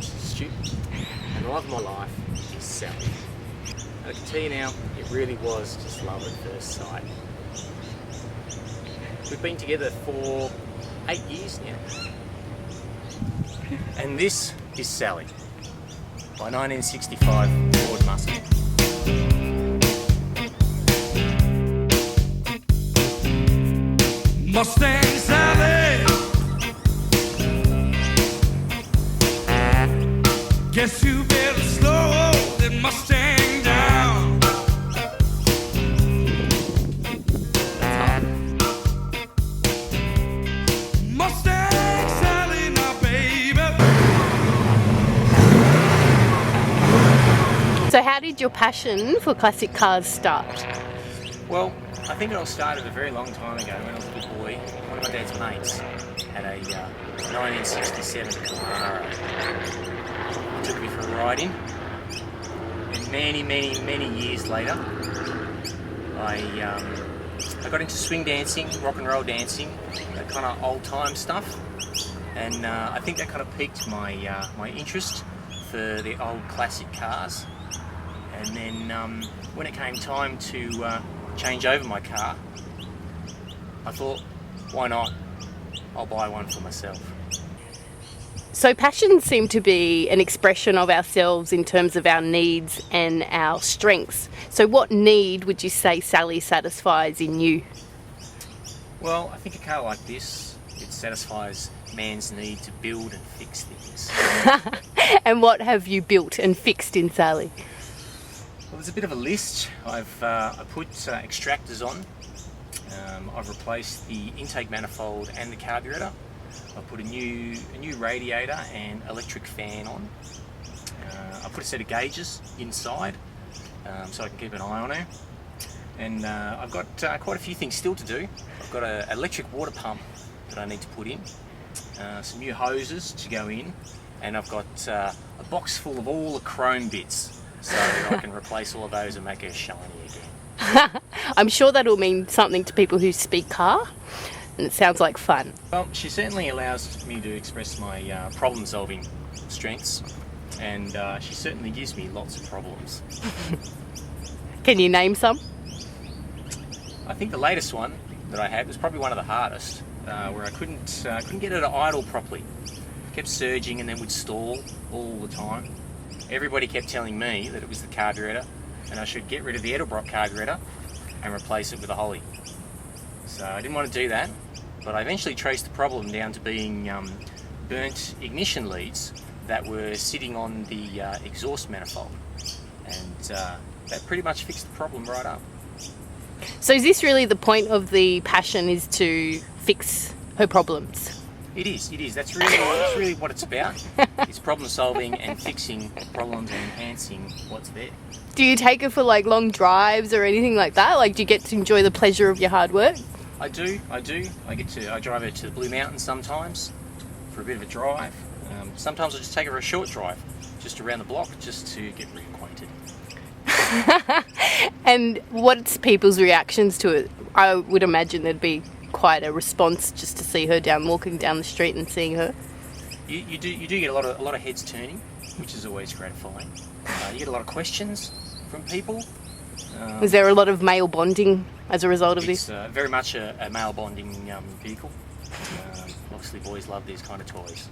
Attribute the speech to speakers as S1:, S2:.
S1: name's Stu, and the love of my life is Sally. And I can tell you now, it really was just love at first sight. We've been together for 8 years now. And this is Sally, my 1965 Ford Mustang.
S2: Mustang Sally, guess you better slow that Mustang down. Mustang Sally, my baby.
S3: So how did your passion for classic cars start?
S1: Well, I think it all started a very long time ago when I was a little boy. One of my dad's mates had a 1967 Camaro. He took me for a ride in. And many years later, I got into swing dancing, rock and roll dancing, that kind of old time stuff. And I think that kind of piqued my interest for the old classic cars. And then when it came time to change over my car, I thought, why not? I'll buy one for myself.
S3: So passions seem to be an expression of ourselves in terms of our needs and our strengths. So what need would you say Sally satisfies in you?
S1: Well, I think a car like this, it satisfies man's need to build and fix things.
S3: And what have you built and fixed in Sally?
S1: Well, there's a bit of a list. I put extractors on. I've replaced the intake manifold and the carburetor. I put a new radiator and electric fan on. I put a set of gauges inside so I can keep an eye on her. And I've got quite a few things still to do. I've got an electric water pump that I need to put in, some new hoses to go in, and I've got a box full of all the chrome bits so I can replace all of those and make her shiny again.
S3: I'm sure that'll mean something to people who speak car, and it sounds like fun.
S1: Well, she certainly allows me to express my problem-solving strengths, and she certainly gives me lots of problems.
S3: Can you name some?
S1: I think the latest one that I had was probably one of the hardest, where I couldn't get her to idle properly. Kept surging and then would stall all the time. Everybody kept telling me that it was the carburetor, and I should get rid of the Edelbrock carburetor and replace it with a Holly. So I didn't want to do that, but I eventually traced the problem down to being burnt ignition leads that were sitting on the exhaust manifold, and that pretty much fixed the problem right up.
S3: So is this really the point of the passion, is to fix her problems?
S1: It is. That's really what it's about. It's problem solving and fixing problems and enhancing what's there.
S3: Do you take her for like long drives or anything like that? Like, do you get to enjoy the pleasure of your hard work?
S1: I do. I drive her to the Blue Mountains sometimes for a bit of a drive. Sometimes I just take her a short drive, just around the block, just to get reacquainted.
S3: And what's people's reactions to it? I would imagine there'd be quite a response just to see her walking down the street and seeing her.
S1: You do get a lot of heads turning, which is always gratifying. You get a lot of questions from people.
S3: Is there a lot of male bonding as a result of
S1: It's
S3: this?
S1: very much a male bonding vehicle. Obviously boys love these kind of toys.